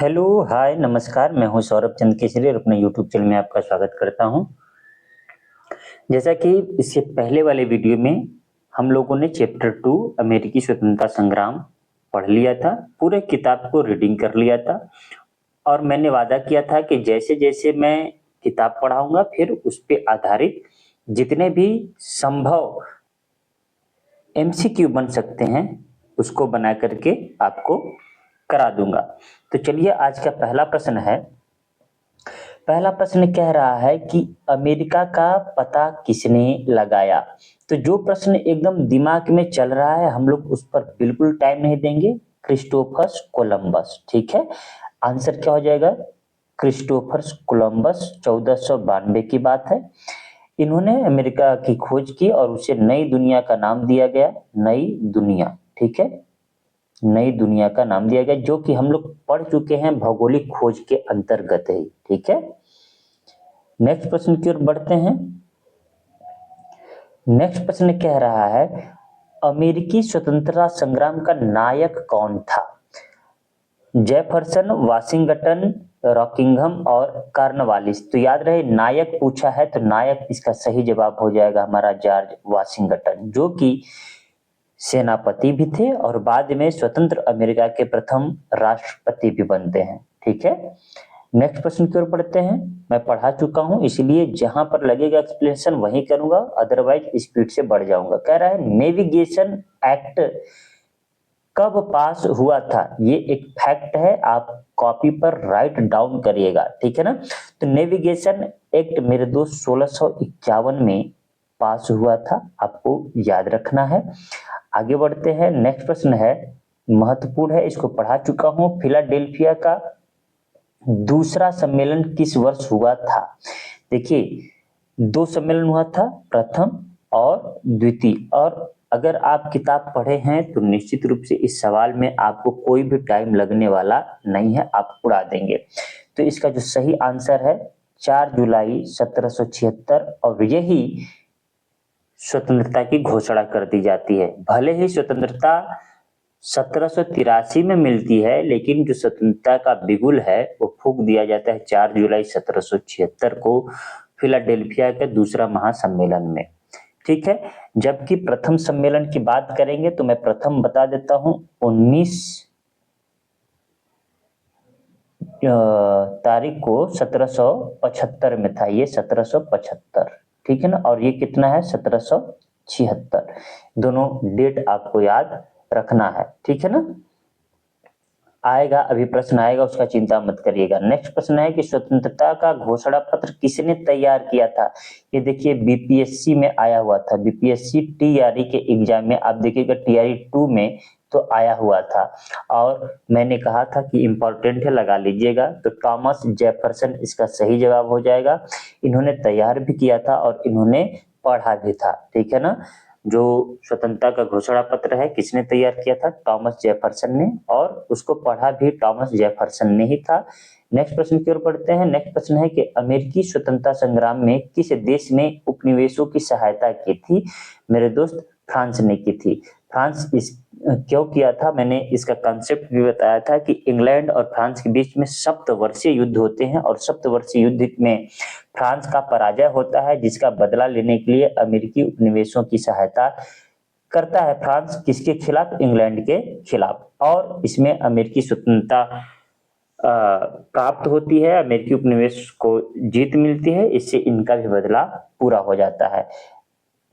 Hello, हाय, नमस्कार। मैं हूं सौरभ चंद्र केसरी और अपने यूट्यूब चैनल में आपका स्वागत करता हूं। जैसा कि इससे पहले वाले वीडियो में हम लोगों ने चैप्टर 2 अमेरिकी स्वतंत्रता संग्राम पढ़ लिया था, पूरे किताब को रीडिंग कर लिया था और मैंने वादा किया था कि जैसे जैसे मैं किताब पढ़ाऊंगा फिर उस पे आधारित जितने भी संभव एमसीक्यू बन सकते हैं उसको बना करके आपको करा दूंगा। तो चलिए, आज का पहला प्रश्न है। पहला प्रश्न कह रहा है कि अमेरिका का पता किसने लगाया। तो जो प्रश्न एकदम दिमाग में चल रहा है हम लोग उस पर बिल्कुल टाइम नहीं देंगे। क्रिस्टोफर्स कोलंबस, ठीक है। आंसर क्या हो जाएगा? क्रिस्टोफर्स कोलंबस 1492 की बात है। इन्होंने अमेरिका की खोज की और उसे नई दुनिया का नाम दिया गया, नई दुनिया, ठीक है। नई दुनिया का नाम दिया गया, जो कि हम लोग पढ़ चुके हैं, भौगोलिक खोज के अंतर्गत है, ठीक है। नेक्स्ट प्रश्न की ओर बढ़ते हैं। नेक्स्ट प्रश्न कह रहा है, अमेरिकी स्वतंत्रता संग्राम का नायक कौन था? जेफरसन, वाशिंगटन, रॉकिंघम और कार्नवालिस। तो याद रहे, नायक पूछा है तो नायक इसका सही जवाब हो जाएगा हमारा जॉर्ज वाशिंगटन, जो कि सेनापति भी थे और बाद में स्वतंत्र अमेरिका के प्रथम राष्ट्रपति भी बनते हैं, ठीक है। नेक्स्ट प्रश्न की ओर बढ़ते हैं। मैं पढ़ा चुका हूं इसलिए जहां पर लगेगा एक्सप्लेनेशन वहीं करूंगा, अदरवाइज स्पीड से बढ़ जाऊंगा। कह रहा है नेविगेशन एक्ट कब पास हुआ था? ये एक फैक्ट है, आप कॉपी पर राइट डाउन करिएगा, ठीक है ना। तो नेविगेशन एक्ट मेरे दोस्त 1651 में पास हुआ था, आपको याद रखना है। आगे बढ़ते हैं। नेक्स्ट प्रश्न है, महत्वपूर्ण है, इसको पढ़ा चुका हूं। फिलाडेल्फिया का दूसरा सम्मेलन किस वर्ष हुआ था? देखिए, दो सम्मेलन हुआ था, प्रथम और द्वितीय। और अगर आप किताब पढ़े हैं तो निश्चित रूप से इस सवाल में आपको कोई भी टाइम लगने वाला नहीं है, आप उड़ा देंगे। तो इसका जो सही आंसर है 4 जुलाई 1776, और यही स्वतंत्रता की घोषणा कर दी जाती है। भले ही स्वतंत्रता 1783 में मिलती है, लेकिन जो स्वतंत्रता का बिगुल है वो फूंक दिया जाता है 4 जुलाई 1776 को फिलाडेल्फिया के दूसरा महासम्मेलन में, ठीक है। जबकि प्रथम सम्मेलन की बात करेंगे तो मैं प्रथम बता देता हूं, 19 तारीख को 1775 में था, ये 1775, ठीक है ना। और ये कितना है? 1776। दोनों डेट आपको याद रखना है, ठीक है ना। आएगा, अभी प्रश्न आएगा, उसका चिंता मत करिएगा। नेक्स्ट प्रश्न है कि स्वतंत्रता का घोषणा पत्र किसने तैयार किया था? ये देखिए, बीपीएससी में आया हुआ था, बीपीएससी टीआरई के एग्जाम में आप देखिएगा, टीआरई 2 में तो आया हुआ था। और मैंने कहा था कि इंपॉर्टेंट है, लगा लीजिएगा। तो थॉमस जेफरसन इसका सही जवाब हो जाएगा। इन्होंने तैयार भी किया था और इन्होंने पढ़ा भी था, ठीक है ना। जो स्वतंत्रता का घोषणा पत्र है किसने तैयार किया था? थॉमस जेफरसन ने, और उसको पढ़ा भी थॉमस जेफरसन ने ही था। नेक्स्ट प्रश्न की ओर बढ़ते हैं। नेक्स्ट प्रश्न है कि अमेरिकी स्वतंत्रता संग्राम में किस देश ने उपनिवेशों की सहायता की थी? मेरे दोस्त, फ्रांस ने की थी। फ्रांस इस क्यों किया था, मैंने इसका कंसेप्ट भी बताया था कि इंग्लैंड और फ्रांस के बीच में सप्तवर्षीय युद्ध होते हैं और सप्तवर्षीय युद्ध में फ्रांस का पराजय होता है, जिसका बदला लेने के लिए अमेरिकी उपनिवेशों की सहायता करता है फ्रांस। किसके खिलाफ? इंग्लैंड के खिलाफ। और इसमें अमेरिकी स्वतंत्रता प्राप्त होती है, अमेरिकी उपनिवेश को जीत मिलती है, इससे इनका भी बदला पूरा हो जाता है।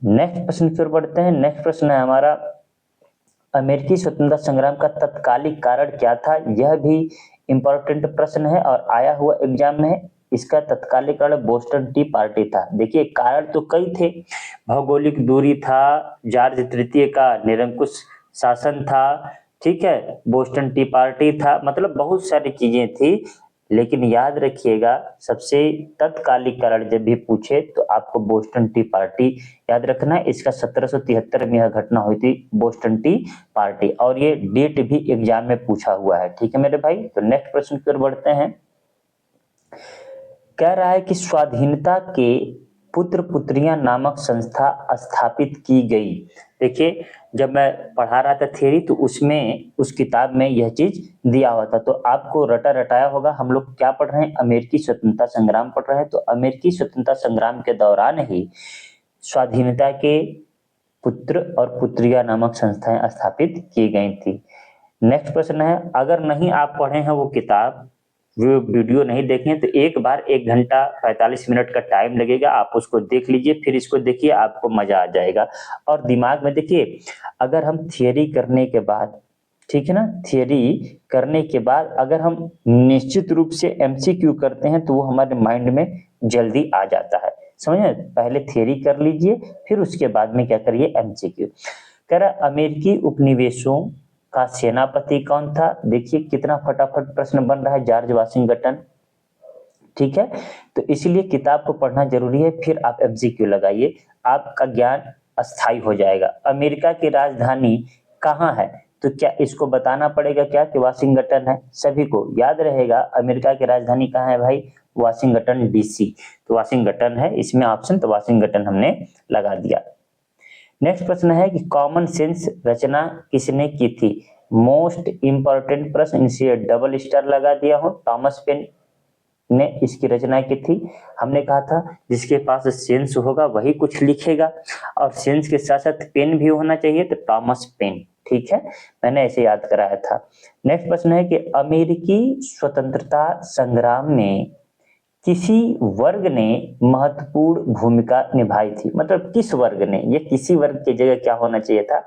नेक्स्ट प्रश्न की ओर बढ़ते हैं। नेक्स्ट प्रश्न है हमारा, अमेरिकी स्वतंत्रता संग्राम का तत्कालिक कारण क्या था? यह भी इंपॉर्टेंट प्रश्न है और आया हुआ एग्जाम में है। इसका तत्कालिक कारण बोस्टन टी पार्टी था। देखिए, कारण तो कई थे, भौगोलिक दूरी था, जॉर्ज तृतीय का निरंकुश शासन था, ठीक है, बोस्टन टी पार्टी था, मतलब बहुत सारी चीजें थी। लेकिन याद रखिएगा, सबसे तत्कालिक कारण जब भी पूछे तो आपको बोस्टन टी पार्टी याद रखना है। इसका 1773 में यह घटना हुई थी, बोस्टन टी पार्टी, और ये डेट भी एग्जाम में पूछा हुआ है, ठीक है मेरे भाई। तो नेक्स्ट प्रश्न की ओर बढ़ते हैं। कह रहा है कि स्वाधीनता के पुत्र पुत्रियां नामक संस्था स्थापित की गई। देखिए, जब मैं पढ़ा रहा था थियरी तो उसमें उस किताब में यह चीज दिया हुआ था। तो आपको रटा रटाया होगा। हम लोग क्या पढ़ रहे हैं? अमेरिकी स्वतंत्रता संग्राम पढ़ रहे हैं। तो अमेरिकी स्वतंत्रता संग्राम के दौरान ही स्वाधीनता के पुत्र और पुत्रिया नामक संस्थाएं स्थापित की गई थी। नेक्स्ट प्रश्न है, अगर नहीं आप पढ़े हैं वो किताब, वो वीडियो नहीं देखे तो एक बार 1 घंटा 45 मिनट का टाइम लगेगा, आप उसको देख लीजिए, फिर इसको देखिए, आपको मजा आ जाएगा। और दिमाग में देखिए, अगर हम थियरी करने के बाद, ठीक है ना, थियरी करने के बाद अगर हम निश्चित रूप से एमसीक्यू करते हैं तो वो हमारे माइंड में जल्दी आ जाता है। समझे? पहले थियरी कर लीजिए, फिर उसके बाद में क्या करिए? एमसीक्यू। कह रहा अमेरिकी उपनिवेशों का सेनापति कौन था? देखिए कितना फटाफट प्रश्न बन रहा है, जॉर्ज वाशिंगटन। ठीक है, तो इसलिए किताब को पढ़ना जरूरी है, फिर आप एमसीक्यू लगाइए, आपका ज्ञान अस्थायी हो जाएगा। अमेरिका की राजधानी कहाँ है? तो क्या इसको बताना पड़ेगा क्या कि वाशिंगटन है? सभी को याद रहेगा अमेरिका की राजधानी कहाँ है भाई? Washington DC. तो वाशिंगटन है इसमें ऑप्शन, तो वाशिंगटन हमने लगा दिया। नेक्स्ट प्रश्न है कि कॉमन सेंस रचना किसने की थी? मोस्ट इंपॉर्टेंट प्रश्न, इनसे डबल स्टार लगा दिया हूं। टॉमस पेन ने इसकी रचना की थी। हमने कहा था जिसके पास सेंस होगा वही कुछ लिखेगा, और सेंस के साथ साथ पेन भी होना चाहिए, तो टॉमस पेन। ठीक है, मैंने ऐसे याद कराया था। नेक्स्ट प्रश्न है कि अमेरिकी स्वतंत्रता संग्राम में किसी वर्ग ने महत्वपूर्ण भूमिका निभाई थी। मतलब किस वर्ग ने? ये किसी वर्ग की जगह क्या होना चाहिए था?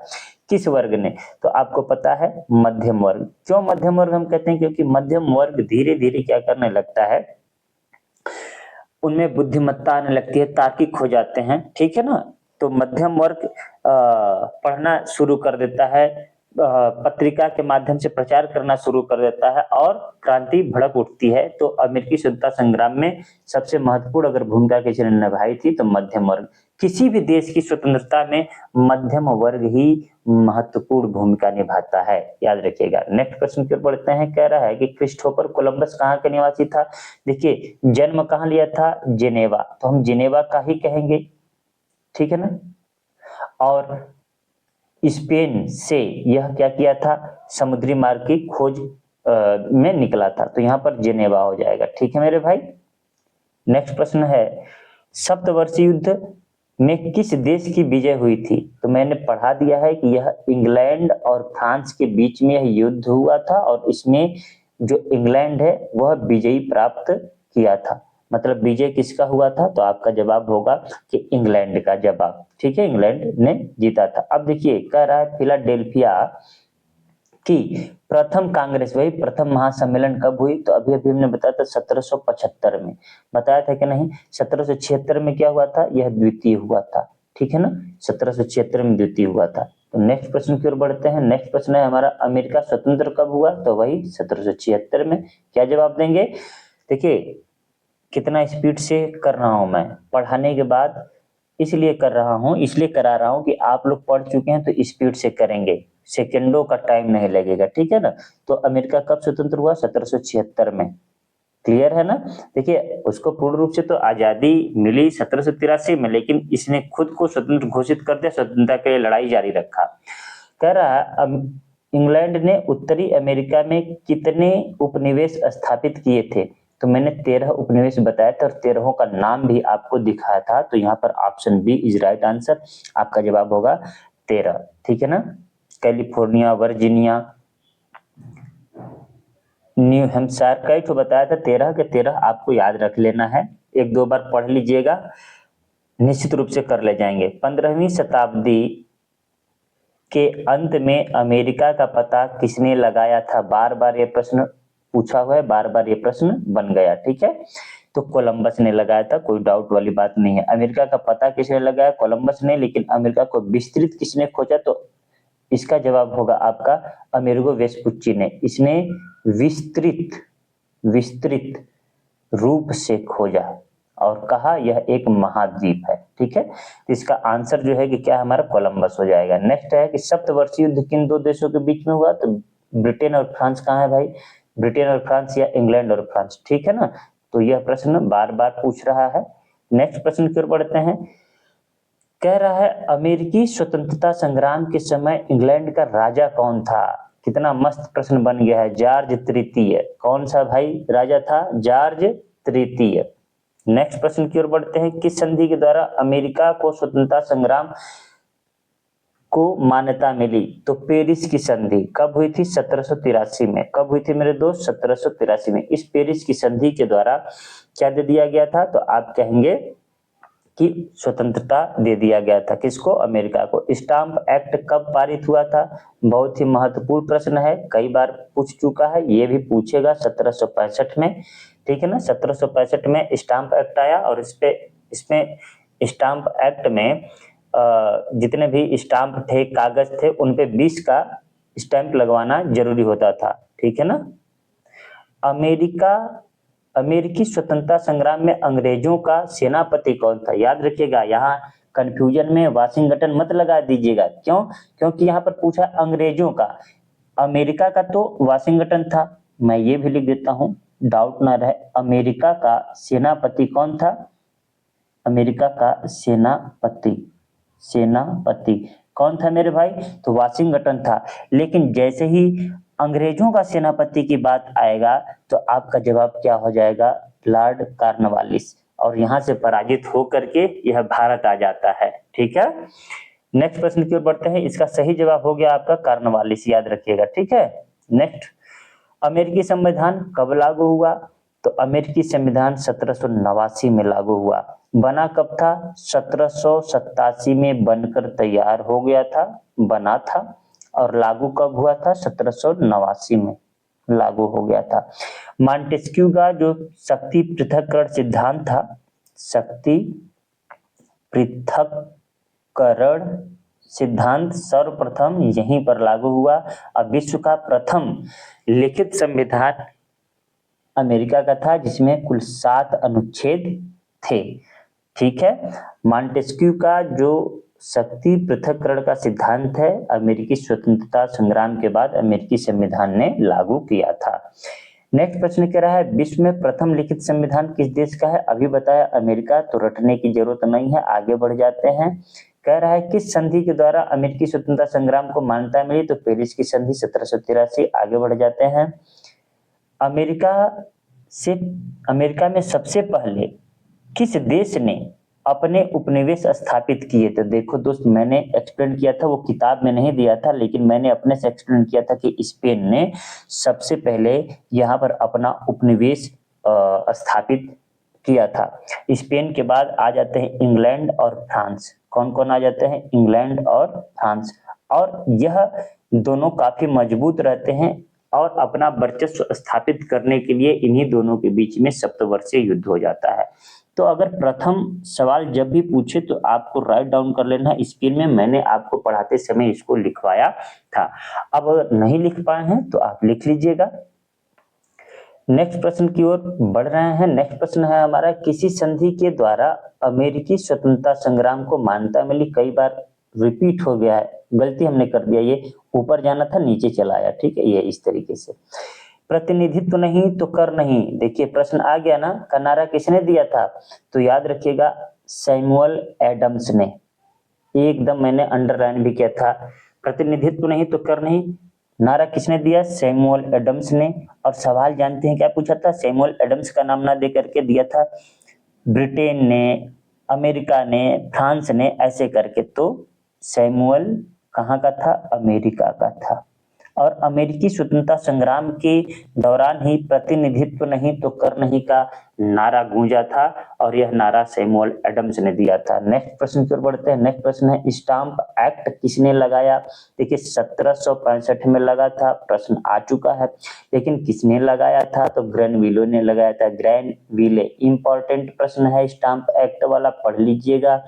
किस वर्ग ने? तो आपको पता है मध्यम वर्ग। क्यों मध्यम वर्ग हम कहते हैं? क्योंकि मध्यम वर्ग धीरे धीरे क्या करने लगता है, उनमें बुद्धिमत्ता आने लगती है, तार्किक हो जाते हैं। ठीक है ना, तो मध्यम वर्ग पढ़ना शुरू कर देता है, पत्रिका के माध्यम से प्रचार करना शुरू कर देता है, और क्रांति भड़क उठती है। तो अमेरिकी स्वतंत्रता संग्राम में सबसे महत्वपूर्ण अगर भूमिका किसी ने निभाई थी तो मध्यम वर्ग। किसी भी देश की स्वतंत्रता में मध्यम वर्ग ही महत्वपूर्ण भूमिका निभाता है, याद रखिएगा। नेक्स्ट प्रश्न की ओर बढ़ते हैं। कह रहा है कि क्रिस्टोफर कोलंबस कहाँ का निवासी था? देखिए जन्म कहाँ लिया था? जेनेवा, तो हम जेनेवा का ही कहेंगे। ठीक है ना, और स्पेन से यह क्या किया था? समुद्री मार्ग की खोज में निकला था, तो यहाँ पर जेनेवा हो जाएगा। ठीक है मेरे भाई। नेक्स्ट प्रश्न है, सप्तवर्षीय युद्ध में किस देश की विजय हुई थी? तो मैंने पढ़ा दिया है कि यह इंग्लैंड और फ्रांस के बीच में यह युद्ध हुआ था, और इसमें जो इंग्लैंड है वह विजयी प्राप्त किया था। मतलब विजय किसका हुआ था? तो आपका जवाब होगा कि इंग्लैंड का जवाब। ठीक है, इंग्लैंड ने जीता था। अब देखिए कह रहा है फिलाडेल्फिया की प्रथम कांग्रेस, वही प्रथम महासम्मेलन कब हुई? तो अभी अभी हमने बताया था 1775 में, बताया था कि नहीं? 1776 में क्या हुआ था? यह द्वितीय हुआ था। ठीक है ना, 1776 में द्वितीय हुआ था। तो नेक्स्ट प्रश्न की ओर बढ़ते हैं। नेक्स्ट प्रश्न है हमारा, अमेरिका स्वतंत्र कब हुआ? तो वही 1776 में। क्या जवाब देंगे? देखिए कितना स्पीड से कर रहा हूं मैं पढ़ाने के बाद, इसलिए कर रहा हूं, इसलिए करा रहा हूं कि आप लोग पढ़ चुके हैं तो स्पीड से करेंगे, सेकंडों का टाइम नहीं लगेगा। ठीक है ना, तो अमेरिका कब स्वतंत्र हुआ? 1776 में। क्लियर है ना? देखिए उसको पूर्ण रूप से तो आजादी मिली 1783 में, लेकिन इसने खुद को स्वतंत्र घोषित कर दिया, स्वतंत्रता के लिए लड़ाई जारी रखा। कह रहा है अब इंग्लैंड ने उत्तरी अमेरिका में कितने उपनिवेश स्थापित किए थे? तो मैंने 13 उपनिवेश बताया था, और 13 का नाम भी आपको दिखाया था। तो यहाँ पर option B is right answer, आपका जवाब होगा 13। ठीक है ना, कैलिफोर्निया, वर्जीनिया, न्यू हेम्पशायर, कई तो बताया था, 13 के 13 आपको याद रख लेना है, एक दो बार पढ़ लीजिएगा, निश्चित रूप से कर ले जाएंगे। 15वीं शताब्दी के अंत में अमेरिका का पता किसने लगाया था? बार बार ये प्रश्न पूछा हुआ है, बार बार ये प्रश्न बन गया। ठीक है, तो कोलंबस ने लगाया था, कोई डाउट वाली बात नहीं है। अमेरिका का पता किसने लगाया? कोलंबस ने। लेकिन अमेरिका को विस्तृत किसने खोजा? तो इसका जवाब होगा आपका अमेरिगो वेस्पुच्ची ने। इसने विस्तृत विस्तृत रूप से खोजा और कहा यह एक महाद्वीप है। ठीक है, तो इसका आंसर जो है कि क्या हमारा कोलंबस हो जाएगा। नेक्स्ट है कि सप्तवर्षीय युद्ध किन दो देशों के बीच में हुआ? तो ब्रिटेन और फ्रांस कहाँ है भाई? ब्रिटेन और फ्रांस या इंग्लैंड और फ्रांस। ठीक है ना, तो यह प्रश्न बार बार पूछ रहा है। नेक्स्ट प्रश्न की ओर बढ़ते हैं। कह रहा है अमेरिकी स्वतंत्रता संग्राम के समय इंग्लैंड का राजा कौन था। कितना मस्त प्रश्न बन गया है। जॉर्ज तृतीय। कौन सा भाई राजा था? जॉर्ज तृतीय। नेक्स्ट प्रश्न की ओर बढ़ते हैं। किस संधि के द्वारा अमेरिका को स्वतंत्रता संग्राम को मान्यता मिली? तो पेरिस की संधि। कब हुई थी? 1783 में। कब हुई थी मेरे दोस्त? 1783 में। इस पेरिस की संधि के द्वारा क्या दे दिया गया था? तो आप कहेंगे कि स्वतंत्रता दे दिया गया था। किसको? अमेरिका को। स्टाम्प एक्ट कब पारित हुआ था? बहुत ही महत्वपूर्ण प्रश्न है, कई बार पूछ चुका है, ये भी पूछेगा 1765 में। ठीक है ना, 1765 में स्टाम्प एक्ट आया और इसमें स्टाम्प एक्ट में जितने भी स्टाम्प थे, कागज थे, उन पे 20 का स्टैंप लगवाना जरूरी होता था। ठीक है ना। अमेरिकी स्वतंत्रता संग्राम में अंग्रेजों का सेनापति कौन था? याद रखिएगा, यहाँ कंफ्यूजन में वाशिंगटन मत लगा दीजिएगा। क्यों? क्योंकि यहाँ पर पूछा अंग्रेजों का, अमेरिका का तो वाशिंगटन था। मैं ये भी लिख देता हूं, डाउट ना रहे। अमेरिका का सेनापति कौन था? अमेरिका का सेनापति कौन था मेरे भाई? तो वाशिंगटन था। लेकिन जैसे ही अंग्रेजों का सेनापति की बात आएगा तो आपका जवाब क्या हो जाएगा? Lord Cornwallis. और यहां से पराजित होकर के यह भारत आ जाता है। ठीक है, नेक्स्ट प्रश्न की ओर बढ़ते हैं। इसका सही जवाब हो गया आपका कॉर्नवालिस, याद रखिएगा। ठीक है, नेक्स्ट, अमेरिकी संविधान कब लागू हुआ? तो अमेरिकी संविधान 1789 में लागू हुआ। बना कब था? 1787 में बनकर तैयार हो गया था, बना था। और लागू कब हुआ था? 1789 में लागू हो गया था। मॉन्टेस्क्यू का जो शक्ति पृथक्करण सिद्धांत था, शक्ति पृथक्करण सिद्धांत सर्वप्रथम यहीं पर लागू हुआ। अब विश्व का प्रथम लिखित संविधान अमेरिका का था, जिसमें कुल 7 अनुच्छेद थे। ठीक है, मॉन्टेस्क्यू का जो शक्ति पृथक्करण का सिद्धांत है, अमेरिकी स्वतंत्रता संग्राम के बाद अमेरिकी संविधान ने लागू किया था। नेक्स्ट प्रश्न कह रहा है विश्व में प्रथम लिखित संविधान किस देश का है? अभी बताया अमेरिका, तो रटने की जरूरत नहीं है, आगे बढ़ जाते हैं। कह रहा है किस संधि के द्वारा अमेरिकी स्वतंत्रता संग्राम को मान्यता मिली? तो पेरिस की संधि 1783। आगे बढ़ जाते हैं। अमेरिका में सबसे पहले किस देश ने अपने उपनिवेश स्थापित किए? तो देखो दोस्त, मैंने एक्सप्लेन किया था, वो किताब में नहीं दिया था, लेकिन मैंने अपने से एक्सप्लेन किया था कि स्पेन ने सबसे पहले यहाँ पर अपना उपनिवेश स्थापित किया था। स्पेन के बाद आ जाते हैं इंग्लैंड और फ्रांस। कौन कौन आ जाते हैं? इंग्लैंड और फ्रांस। और यह दोनों काफी मजबूत रहते हैं और अपना वर्चस्व स्थापित करने के लिए इन्हीं दोनों के बीच में सप्तवर्षीय युद्ध हो जाता है। तो अगर प्रथम सवाल जब भी पूछे तो आपको राइट डाउन कर लेना स्क्रीन में, मैंने आपको पढ़ाते समय इसको लिखवाया था। अब अगर नहीं लिख पाए हैं तो आप लिख लीजिएगा। नेक्स्ट प्रश्न की ओर बढ़ रहे हैं। नेक्स्ट प्रश्न है हमारा, किसी संधि के द्वारा अमेरिकी स्वतंत्रता संग्राम को मान्यता मिली? कई बार रिपीट हो गया है, गलती हमने कर दिया, ये ऊपर जाना था नीचे चला आया। ठीक है, ये इस तरीके से। प्रतिनिधित्व नहीं तो कर नहीं, देखिए प्रश्न आ गया ना, का नारा किसने दिया था? तो याद रखिएगा सैमुअल एडम्स ने। एकदम मैंने अंडरलाइन भी किया था, प्रतिनिधित्व नहीं तो कर नहीं, नारा किसने दिया? सैमुअल एडम्स ने। और सवाल जानते हैं क्या पूछा था? सैमुअल एडम्स का नाम ना दे करके दिया था ब्रिटेन ने, अमेरिका ने, फ्रांस ने, ऐसे करके। तो सैमुअल कहाँ का था? अमेरिका का था। और अमेरिकी स्वतंत्रता संग्राम के दौरान ही प्रतिनिधित्व नहीं तो कर नहीं का नारा गूंजा था, और यह नारा सैमुअल एडम्स ने दिया था। नेक्स्ट प्रश्न की ओर बढ़ते हैं। नेक्स्ट प्रश्न है स्टाम्प एक्ट किसने लगाया? देखिए 1765 में लगा था, प्रश्न आ चुका है, लेकिन किसने लगाया था? तो ग्रेनविले ने लगाया था। ग्रेनविले, इंपॉर्टेंट प्रश्न है स्टाम्प एक्ट वाला, पढ़ लीजिएगा।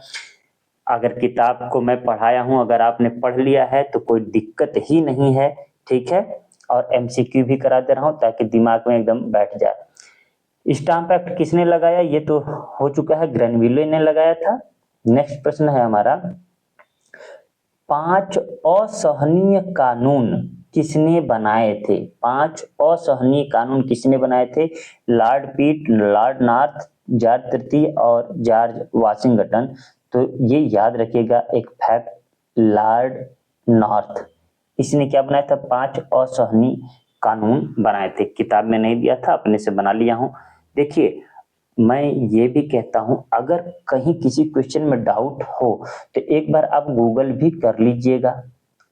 अगर किताब को मैं पढ़ाया हूं, अगर आपने पढ़ लिया है तो कोई दिक्कत ही नहीं है। ठीक है, और एमसीक्यू भी करा दे रहा हूं ताकि दिमाग में एकदम बैठ जाए। स्टाम्प एक्ट किसने लगाया? ये तो हो चुका है, ग्रेनविले ने लगाया था। नेक्स्ट प्रश्न है हमारा, 5 असहनीय कानून किसने बनाए थे? 5 असहनीय कानून किसने बनाए थे? लॉर्ड पिट, लॉर्ड नॉर्थ, जॉर्ज तृतीय और जॉर्ज वाशिंगटन। तो ये याद रखिएगा एक फैक्ट, लॉर्ड नॉर्थ इसने क्या बनाया था, 5 असहनीय कानून बनाए थे। किताब में नहीं दिया था, अपने से बना लिया हूं। देखिए मैं ये भी कहता हूं, अगर कहीं किसी क्वेश्चन में डाउट हो तो एक बार आप गूगल भी कर लीजिएगा,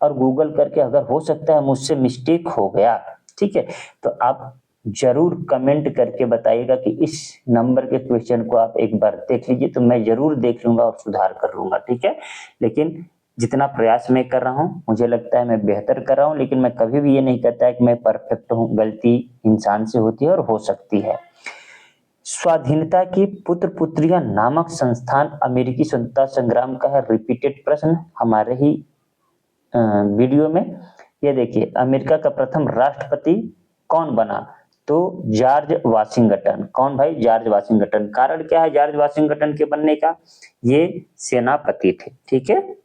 और गूगल करके अगर हो सकता है मुझसे मिस्टेक हो गया, ठीक है, तो आप जरूर कमेंट करके बताइएगा कि इस नंबर के क्वेश्चन को आप एक बार देख लीजिए, तो मैं जरूर देख लूंगा और सुधार कर लूंगा, ठीक है। लेकिन जितना प्रयास मैं कर रहा हूं, मुझे लगता है मैं बेहतर कर रहा हूं, लेकिन मैं कभी भी ये नहीं कहता है कि मैं परफेक्ट हूं, गलती इंसान से होती है और हो सकती है। स्वाधीनता की पुत्र पुत्रियां नामक संस्थान अमेरिकी स्वतंत्रता संग्राम का है, रिपीटेड प्रश्न हमारे ही वीडियो में। ये देखिए, अमेरिका का प्रथम राष्ट्रपति कौन बना, तो जॉर्ज वाशिंगटन। कौन भाई, जॉर्ज वाशिंगटन। कारण क्या है जॉर्ज वाशिंगटन के बनने का, ये सेनापति थे, ठीक है।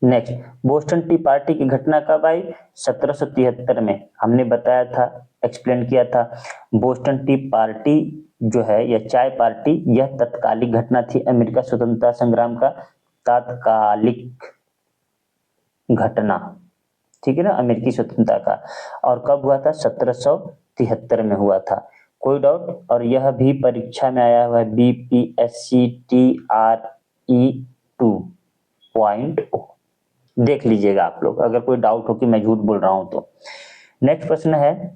नेक्स्ट, बोस्टन टी पार्टी की घटना कब आई, 1773 में। हमने बताया था, एक्सप्लेन किया था। बोस्टन टी पार्टी जो है या चाय पार्टी, यह तत्कालिक घटना थी अमेरिका स्वतंत्रता संग्राम का, तात्कालिक घटना, ठीक है ना, अमेरिकी स्वतंत्रता का। और कब हुआ था, 1773 में हुआ था। कोई डाउट। और यह भी परीक्षा में आया हुआ है, BPSC TRE 2.0, देख लीजिएगा आप लोग अगर कोई डाउट हो कि मैं झूठ बोल रहा हूं तो। नेक्स्ट प्रश्न है,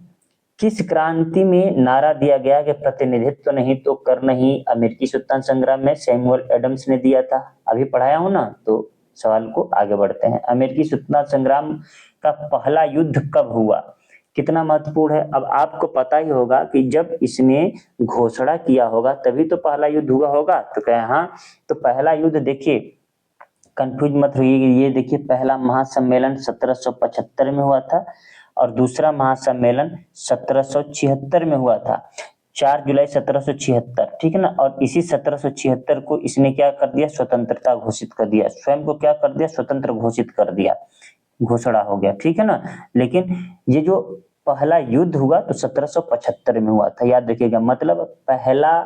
किस क्रांति में नारा दिया गया कि प्रतिनिधित्व नहीं तो कर नहीं, अमेरिकी स्वतंत्रता संग्राम में सैमुअल एडम्स ने दिया था। अभी पढ़ाया हूं ना, तो सवाल को आगे बढ़ते हैं। अमेरिकी स्वतंत्रता संग्राम का पहला युद्ध कब हुआ, कितना महत्वपूर्ण है। अब आपको पता ही होगा कि जब इसने घोषणा किया होगा तभी तो पहला युद्ध हुआ होगा, तो कहे हाँ। तो पहला युद्ध देखिए, कंफ्यूज मत होइए, ये देखिए पहला महासम्मेलन 1775 में हुआ था, और दूसरा महासम्मेलन 1776 में हुआ था, 4 जुलाई 1776, ठीक है ना। और इसी 1776 को इसने क्या कर दिया, स्वतंत्रता घोषित कर दिया, स्वयं को क्या कर दिया, स्वतंत्र घोषित कर दिया, घोषणा हो गया, ठीक है ना। लेकिन ये जो पहला युद्ध हुआ तो 1775 में हुआ था, याद रखिएगा। मतलब पहला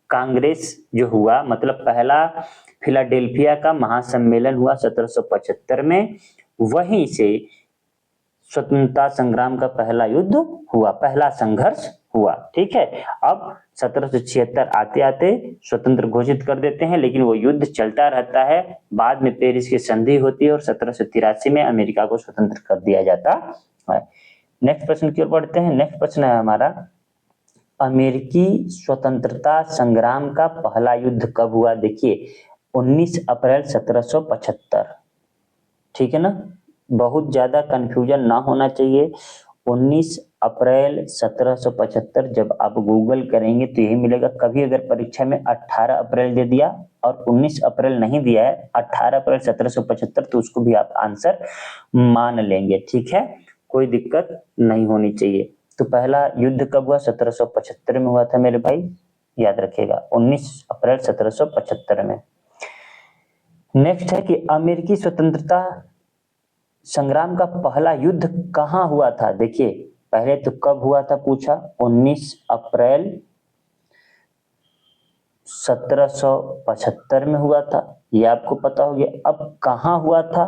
कांग्रेस जो हुआ, मतलब पहला फिलाडेल्फिया का महासम्मेलन हुआ 1775 में, वहीं से स्वतंत्रता संग्राम का पहला युद्ध हुआ, पहला संघर्ष हुआ, ठीक है। अब 1776 आते आते स्वतंत्र घोषित कर देते हैं, लेकिन वो युद्ध चलता रहता है। बाद में पेरिस की संधि होती है और 1783 में अमेरिका को स्वतंत्र कर दिया जाता है। नेक्स्ट प्रश्न की ओर बढ़ते हैं। नेक्स्ट प्रश्न है हमारा, अमेरिकी स्वतंत्रता संग्राम का पहला युद्ध कब हुआ। देखिए 19 अप्रैल 1775, ठीक है ना, बहुत ज्यादा कंफ्यूजन ना होना चाहिए। 19 अप्रैल 1775 जब आप गूगल करेंगे तो यही मिलेगा। कभी अगर परीक्षा में 18 अप्रैल दे दिया और 19 अप्रैल नहीं दिया है, 18 अप्रैल 1775, तो उसको भी आप आंसर मान लेंगे, ठीक है, कोई दिक्कत नहीं होनी चाहिए। तो पहला युद्ध कब हुआ, 1775 में हुआ था मेरे भाई, याद रखिएगा, 19 अप्रैल 1775 में। नेक्स्ट है कि अमेरिकी स्वतंत्रता संग्राम का पहला युद्ध कहां हुआ था। देखिए पहले तो कब हुआ था पूछा, 19 अप्रैल 1775 में हुआ था, ये आपको पता हो गया। अब कहां हुआ था,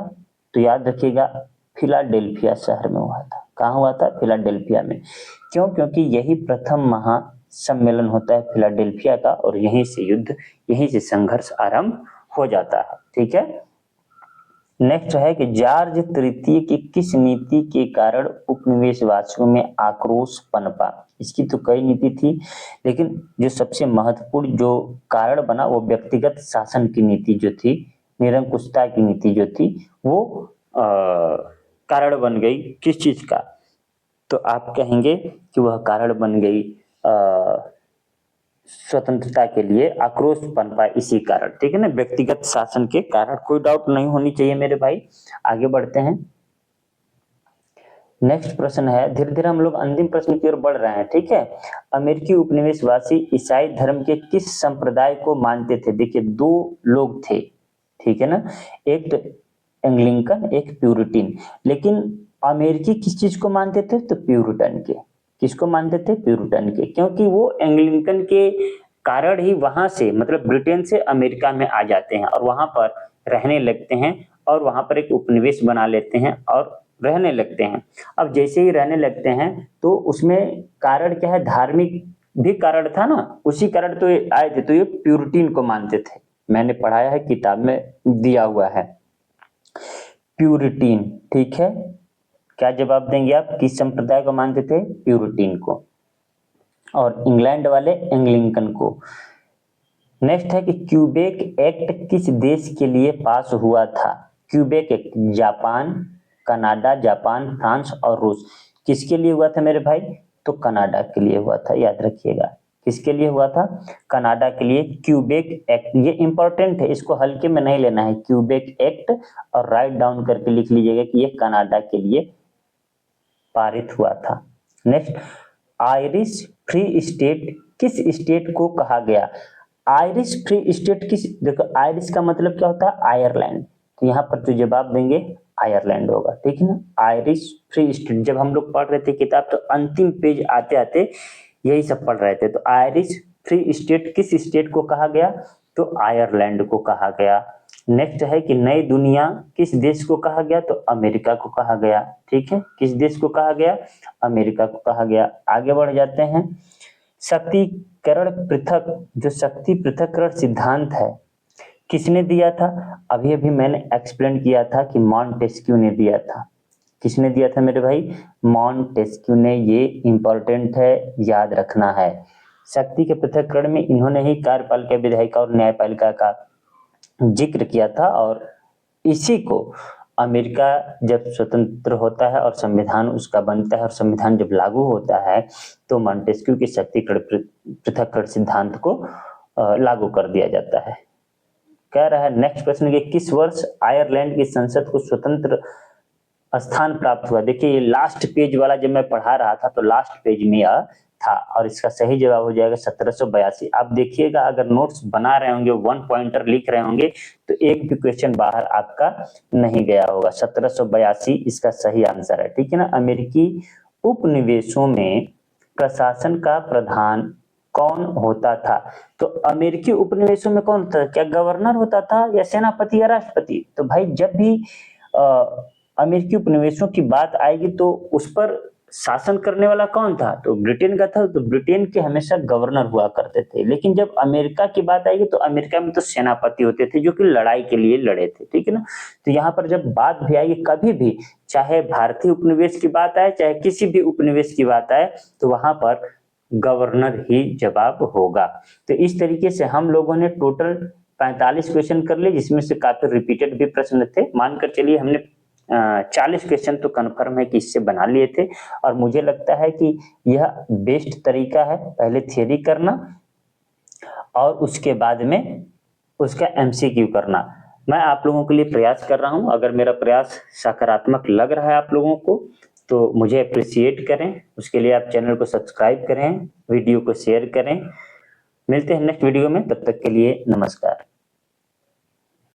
तो याद रखिएगा फिलाडेल्फिया शहर में हुआ था। कहां हुआ था, फिलाडेल्फिया में। क्यों, क्योंकि यही प्रथम महासम्मेलन होता है फिलाडेल्फिया का, और यहीं से युद्ध, यहीं से संघर्ष आरंभ हो जाता है, ठीक है। नेक्स्ट है कि जॉर्ज तृतीय की किस नीति के कारण उपनिवेशवासियों में आक्रोश पनपा। इसकी तो कई नीति थी, लेकिन जो सबसे महत्वपूर्ण जो कारण बना वो व्यक्तिगत शासन की नीति जो थी, निरंकुशता की नीति जो थी, वो कारण बन गई किस चीज का, तो आप कहेंगे कि वह कारण बन गई स्वतंत्रता के लिए आक्रोश पनपा, इसी कारण, ठीक है ना, व्यक्तिगत शासन के कारण। कोई डाउट नहीं होनी चाहिए मेरे भाई। आगे बढ़ते हैं। नेक्स्ट प्रश्न है, धीरे धीरे हम लोग अंतिम प्रश्न की ओर बढ़ रहे हैं, ठीक है। अमेरिकी उपनिवेशवासी ईसाई धर्म के किस संप्रदाय को मानते थे। देखिए 2 लोग थे, ठीक है ना, एक तो एंग्लिकन, एक प्यूरिटन। लेकिन अमेरिकी किस चीज को मानते थे, तो प्यूरिटन के। किसको मानते थे, प्यूरिटन के, क्योंकि वो एंग्लिकन के कारण ही वहां से मतलब ब्रिटेन से अमेरिका में आ जाते हैं और वहां पर रहने लगते हैं और वहां पर एक उपनिवेश बना लेते हैं और रहने लगते हैं। अब जैसे ही रहने लगते हैं तो उसमें कारण क्या है, धार्मिक भी कारण था ना, उसी कारण तो ये आए थे। तो ये प्यूरिटीन को मानते थे, मैंने पढ़ाया है, किताब में दिया हुआ है प्यूरिटीन। ठीक है, क्या जवाब देंगे आप, किस संप्रदाय को मानते थे, प्यूरिटीन को, और इंग्लैंड वाले एंग्लिकन को। नेक्स्ट है कि क्यूबेक एक्ट किस देश के लिए पास हुआ था। Quebec act Japan, Canada, Japan, France और रूस। किसके लिए हुआ था मेरे भाई, तो कनाडा के लिए हुआ था, याद रखिएगा। किसके लिए हुआ था, कनाडा के लिए। क्यूबेक एक्ट, ये इंपॉर्टेंट है, इसको हल्के में नहीं लेना है। क्यूबेक एक्ट, और राइट डाउन करके लिख लीजिएगा कि ये कनाडा के लिए पारित हुआ था। नेक्स्ट, आयरिश फ्री स्टेट किस स्टेट को कहा गया। आयरिश फ्री स्टेट किस, देखो आयरिश का मतलब क्या होता है, आयरलैंड, तो यहाँ पर जो जवाब देंगे आयरलैंड होगा। ठीक है ना, आयरिश फ्री स्टेट। जब हम लोग पढ़ रहे थे किताब तो अंतिम पेज आते आते यही सब पढ़ रहे थे। तो आयरिश फ्री स्टेट किस स्टेट को कहा गया, तो आयरलैंड को कहा गया। नेक्स्ट है कि नई दुनिया किस देश को कहा गया, तो अमेरिका को कहा गया। ठीक है, किस देश को कहा गया, अमेरिका को कहा गया। आगे बढ़ जाते हैं, शक्तिकरण पृथक, जो शक्ति पृथक्करण सिद्धांत है किसने दिया था, अभी अभी मैंने एक्सप्लेन किया था कि मॉन्टेस्क्यू ने दिया था। किसने दिया था मेरे भाई, मॉन्टेस्क्यू ने। ये इंपॉर्टेंट है, याद रखना है। शक्ति के पृथक्करण में इन्होंने ही कार्यपालिका, विधायिका और न्यायपालिका का जिक्र किया था, और इसी को अमेरिका जब स्वतंत्र होता है और संविधान उसका बनता है और संविधान जब लागू होता है तो मॉन्टेस्क्यू के शक्तिकरण पृथक्करण सिद्धांत को लागू कर दिया जाता है। कह रहा है नेक्स्ट प्रश्न कि किस वर्ष आयरलैंड की संसद को स्वतंत्र स्थान प्राप्त हुआ। देखिए ये लास्ट पेज वाला जब मैं पढ़ा रहा था तो लास्ट पेज में यह था, और इसका सही जवाब हो जाएगा 1782। आप देखिएगा, अगर नोट्स बना रहे होंगे, वन पॉइंटर लिख रहे होंगे, तो एक भी क्वेश्चन बाहर आपका नहीं गया होगा। 1782 इसका सही आंसर है। ठीक है ना, अमेरिकी उपनिवेशों में प्रशासन का प्रधान कौन होता था, तो अमेरिकी उपनिवेशों में कौन होता था, क्या गवर्नर होता था या सेनापति या राष्ट्रपति। तो भाई जब भी अमेरिकी उपनिवेशों की बात आएगी तो उस पर शासन करने वाला कौन था, तो ब्रिटेन का था, तो ब्रिटेन के हमेशा गवर्नर हुआ करते थे। लेकिन जब अमेरिका की बात आएगी तो अमेरिका में तो सेनापति होते थे जो कि लड़ाई के लिए लड़े थे। ठीक है ना, तो यहाँ पर जब बात भी आएगी कभी भी, चाहे भारतीय उपनिवेश की बात आए चाहे किसी भी उपनिवेश की बात आए, तो वहां पर गवर्नर ही जवाब होगा। तो इस तरीके से हम लोगों ने टोटल 45 क्वेश्चन कर लिए, जिसमें से काफी रिपीटेड भी प्रश्न थे। मानकर चलिए हमने 40 क्वेश्चन तो कंफर्म है कि इससे बना लिए थे, और मुझे लगता है कि यह बेस्ट तरीका है, पहले थियरी करना और उसके बाद में उसका एमसीक्यू करना। मैं आप लोगों के लिए प्रयास कर रहा हूं, अगर मेरा प्रयास सकारात्मक लग रहा है आप लोगों को तो मुझे अप्रिशिएट करें। उसके लिए आप चैनल को सब्सक्राइब करें, वीडियो को शेयर करें। मिलते हैं नेक्स्ट वीडियो में, तब तक के लिए नमस्कार।